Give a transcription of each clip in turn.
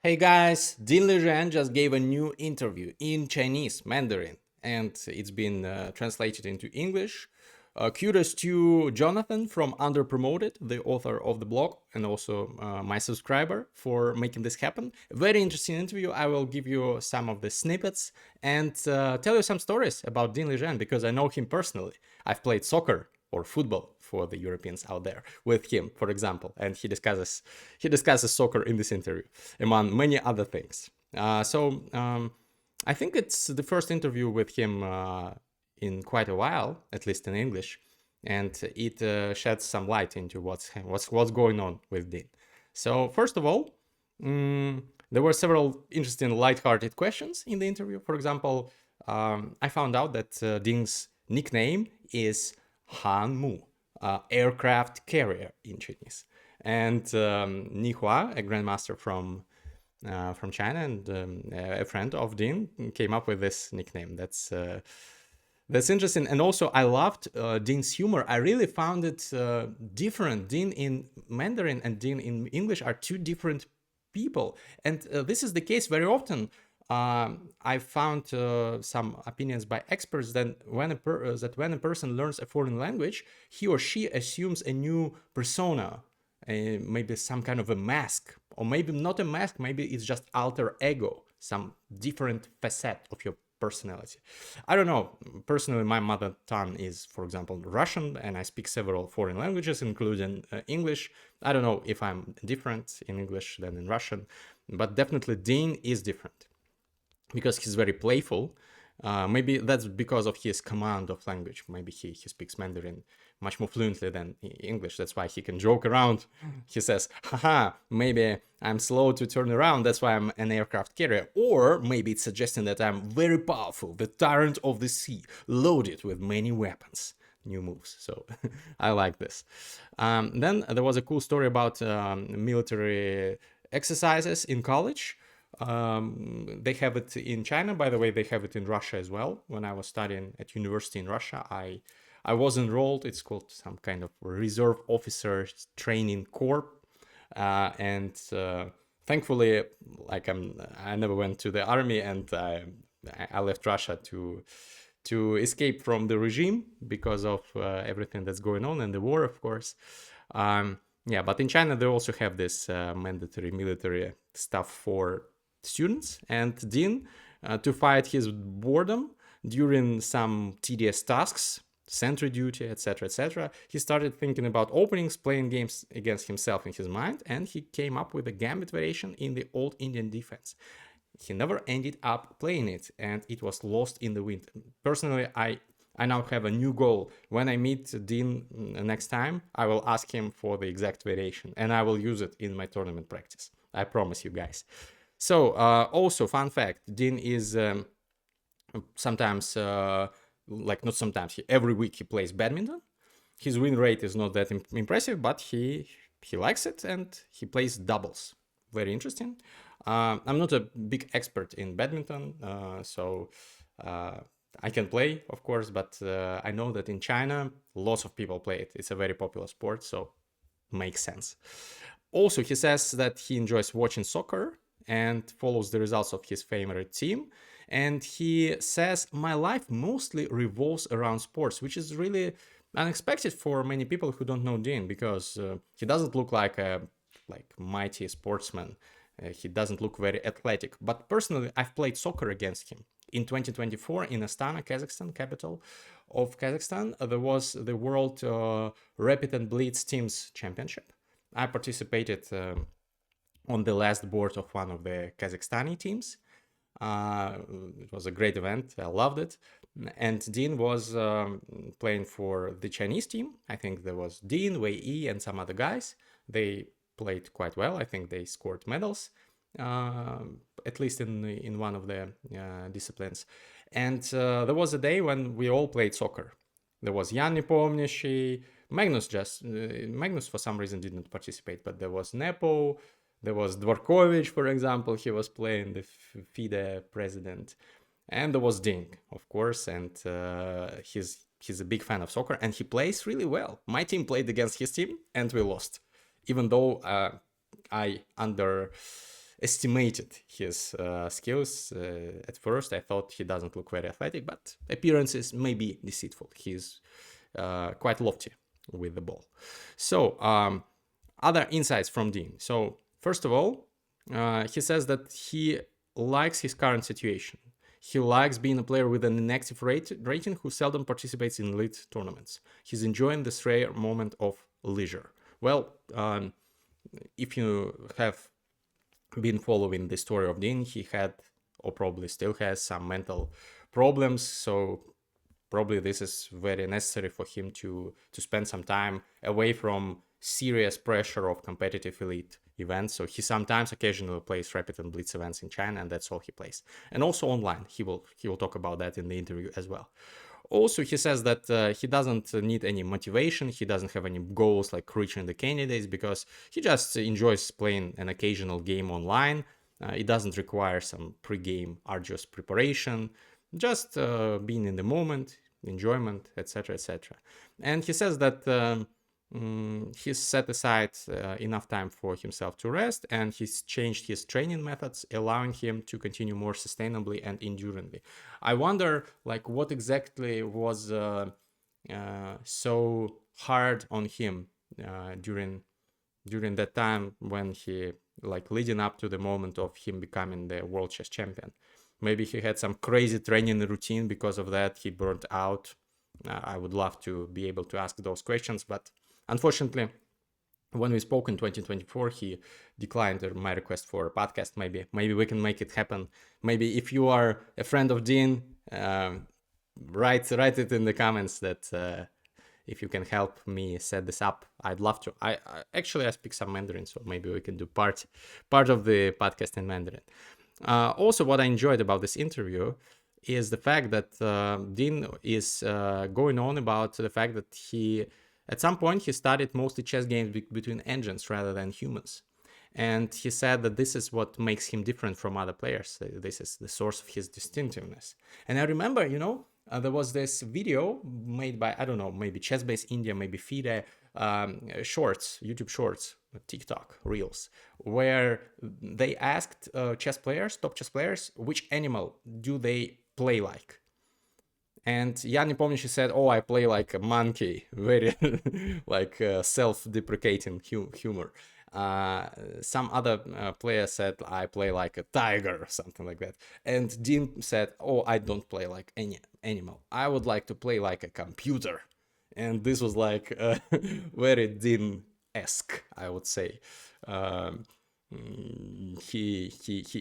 Hey guys, DING LIREN just gave a new interview in Chinese, Mandarin, and it's been translated into English. Kudos to Jonathan from Underpromoted, the author of the blog, and also my subscriber for making this happen. Very interesting interview. I will give you some of the snippets and tell you some stories about DING LIREN because I know him personally. I've played soccer or football for the Europeans out there with him, for example, and he discusses soccer in this interview, among many other things. I think it's the first interview with him in quite a while, at least in English, and it sheds some light into what's going on with Dean. So first of all, there were several interesting light-hearted questions in the interview. For example, I found out that Ding's nickname is Han Mu, aircraft carrier in Chinese. And Ni Hua, a grandmaster from China and a friend of Dean, came up with this nickname. That's interesting. And also, I loved Dean's humor. I really found it different. Dean in Mandarin and Dean in English are two different people. And this is the case very often. I found some opinions by experts that when a person learns a foreign language, he or she assumes a new persona, maybe some kind of a mask, or maybe not a mask, maybe it's just alter ego, some different facet of your personality. I don't know. Personally, my mother tongue is, for example, Russian, and I speak several foreign languages, including English. I don't know if I'm different in English than in Russian, but definitely Dean is different because he's very playful. Maybe that's because of his command of language. Maybe he speaks Mandarin much more fluently than English. That's why he can joke around. He says, haha, maybe I'm slow to turn around. That's why I'm an aircraft carrier. Or maybe it's suggesting that I'm very powerful, the tyrant of the sea, loaded with many weapons. New moves. So I like this. Then there was a cool story about military exercises in college. They have it in China, by the way. They have it in Russia as well. When I was studying at university in Russia, I was enrolled. It's called some kind of reserve officer training corps, and thankfully, like I never went to the army, and I left Russia to escape from the regime because of everything that's going on and the war, of course. Yeah, but in China they also have this mandatory military stuff for students, and Dean, to fight his boredom during some tedious tasks, sentry duty, etc., he started thinking about openings, playing games against himself in his mind, and he came up with a gambit variation in the old Indian defense. He never ended up playing it, and it was lost in the wind. Personally, I now have a new goal. When I meet Dean next time, I will ask him for the exact variation, and I will use it in my tournament practice. I promise you guys. So, also, fun fact, Dean is sometimes, not sometimes, every week he plays badminton. His win rate is not that impressive, but he likes it, and he plays doubles. Very interesting. I'm not a big expert in badminton, so I can play, of course, but I know that in China, lots of people play it. It's a very popular sport, so makes sense. Also, he says that he enjoys watching soccer and follows the results of his favorite team. And he says, my life mostly revolves around sports, which is really unexpected for many people who don't know Dean, because he doesn't look like a mighty sportsman. He doesn't look very athletic. But personally, I've played soccer against him. In 2024, in Astana, Kazakhstan, capital of Kazakhstan, there was the World Rapid and Blitz Teams Championship. I participated on the last board of one of the Kazakhstani teams. It was a great event. I loved it. And Dean was playing for the Chinese team. I think there was Dean, Wei Yi, and some other guys. They played quite well. I think they scored medals, at least in one of the disciplines. And there was a day when we all played soccer. There was Jan Nepomniachtchi, Magnus for some reason didn't participate, but there was Nepo, there was Dvorkovich, for example. He was playing the FIDE president, and there was Ding, of course, and he's a big fan of soccer, and he plays really well. My team played against his team, and we lost, even though I estimated his skills. At first, I thought he doesn't look very athletic, but appearances may be deceitful. He's quite lofty with the ball. So, other insights from Dean. So, first of all, he says that he likes his current situation. He likes being a player with an inactive rating who seldom participates in elite tournaments. He's enjoying this rare moment of leisure. Well, if you have been following the story of Dean, he had, or probably still has, some mental problems. So probably this is very necessary for him to spend some time away from serious pressure of competitive elite events. So he sometimes occasionally plays rapid and blitz events in China, and that's all he plays. And also online, he will talk about that in the interview as well. Also, he says that he doesn't need any motivation. He doesn't have any goals like reaching the candidates, because he just enjoys playing an occasional game online. It doesn't require some pre-game arduous preparation, just being in the moment, enjoyment, etc., etc. And he says that he's set aside enough time for himself to rest, and he's changed his training methods, allowing him to continue more sustainably and enduringly. I wonder, like, what exactly was so hard on him during that time when he, like, leading up to the moment of him becoming the world chess champion. Maybe he had some crazy training routine, because of that he burnt out. I would love to be able to ask those questions, but unfortunately, when we spoke in 2024, he declined my request for a podcast. Maybe we can make it happen. Maybe if you are a friend of Dean, write it in the comments that if you can help me set this up. I'd love to. I speak some Mandarin, so maybe we can do part of the podcast in Mandarin. Also, what I enjoyed about this interview is the fact that Dean is going on about the fact that at some point he studied mostly chess games between engines rather than humans. And he said that this is what makes him different from other players. This is the source of his distinctiveness. And I remember, there was this video made by, I don't know, maybe Chess-Based India, maybe FIDE, shorts, YouTube shorts, TikTok reels, where they asked top chess players, which animal do they play like. And Yan Nepomniachtchi said, "Oh, I play like a monkey," very like self-deprecating humor. Some other player said, "I play like a tiger," or something like that. And Dean said, "Oh, I don't play like any animal. I would like to play like a computer." And this was like very Dean-esque, I would say. He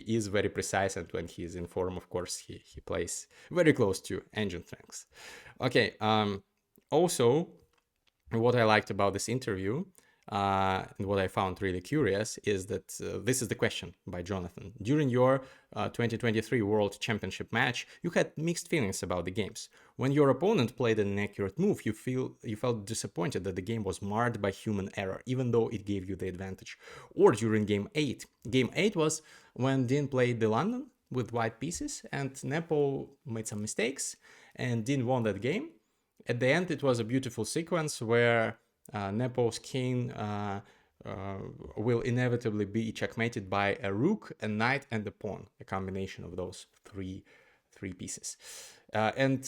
is very precise, and when he is in form, of course, he plays very close to engine strengths. Okay. Also, what I liked about this interview and what I found really curious is that this is the question by Jonathan. During your 2023 World Championship match, you had mixed feelings about the games. When your opponent played an inaccurate move, you felt disappointed that the game was marred by human error, even though it gave you the advantage. Or during Game 8. Game 8 was when Dean played the London with white pieces, and Nepo made some mistakes, and Dean won that game. At the end, it was a beautiful sequence where Nepo's king will inevitably be checkmated by a rook, a knight, and a pawn, a combination of those three pieces. And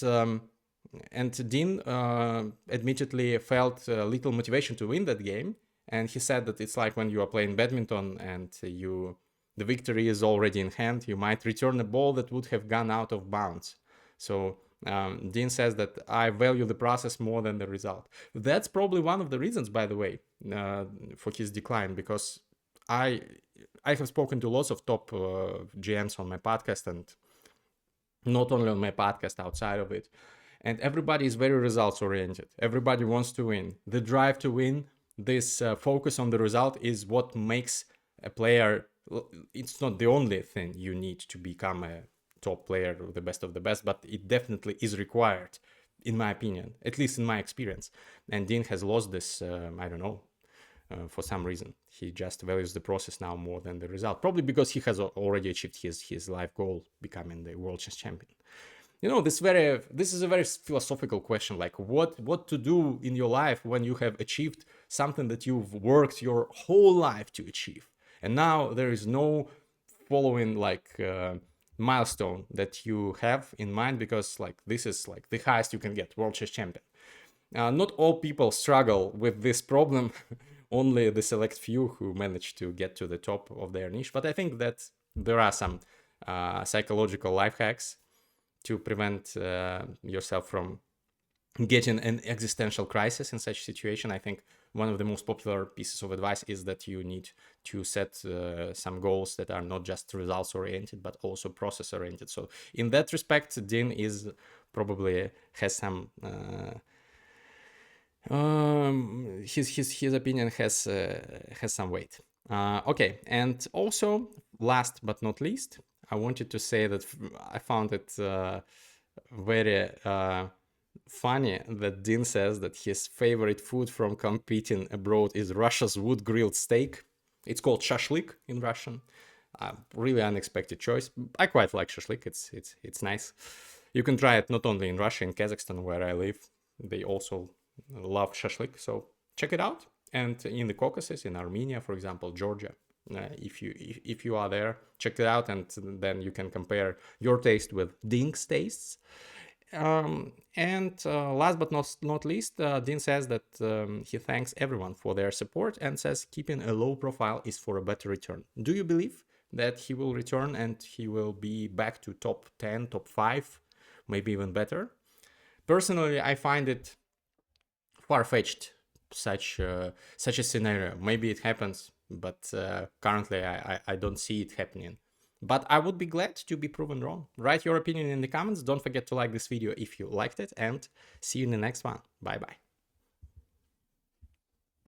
Dean admittedly felt little motivation to win that game, and he said that it's like when you are playing badminton and the victory is already in hand, you might return a ball that would have gone out of bounds. So Dean says that I value the process more than the result. That's probably one of the reasons, by the way, for his decline, because I have spoken to lots of top GMs on my podcast, and not only on my podcast, outside of it. And everybody is very results oriented. Everybody wants to win. The drive to win, this focus on the result is what makes a player. It's not the only thing you need to become a top player or the best of the best, but it definitely is required, in my opinion, at least in my experience. And Dean has lost this, I don't know, for some reason. He just values the process now more than the result, probably because he has already achieved his life goal, becoming the world chess champion. This is a very philosophical question, like what to do in your life when you have achieved something that you've worked your whole life to achieve, and now there is no following like milestone that you have in mind, because like this is like the highest you can get, world chess champion. Not all people struggle with this problem, only the select few who manage to get to the top of their niche. But I think that there are some psychological life hacks to prevent yourself from getting an existential crisis in such situation. I think one of the most popular pieces of advice is that you need to set some goals that are not just results oriented, but also process oriented. So in that respect, Din is probably has some his opinion has some weight. Okay, and also last but not least, I wanted to say that I found it very funny that Din says that his favorite food from competing abroad is Russia's wood grilled steak. It's called shashlik in Russian. Really unexpected choice. I quite like shashlik. It's nice. You can try it not only in Russia, in Kazakhstan where I live. They also love shashlik, so check it out. And in the Caucasus, in Armenia, for example, Georgia, if you are there, check it out, and then you can compare your taste with Ding's tastes. And last but not least, Din says that he thanks everyone for their support and says keeping a low profile is for a better return. Do you believe that he will return and he will be back to top 10, top 5, maybe even better? Personally, I find it far-fetched, such a scenario. Maybe it happens, but currently I don't see it happening. But I would be glad to be proven wrong. Write your opinion in the comments. Don't forget to like this video if you liked it, and see you in the next one. Bye bye.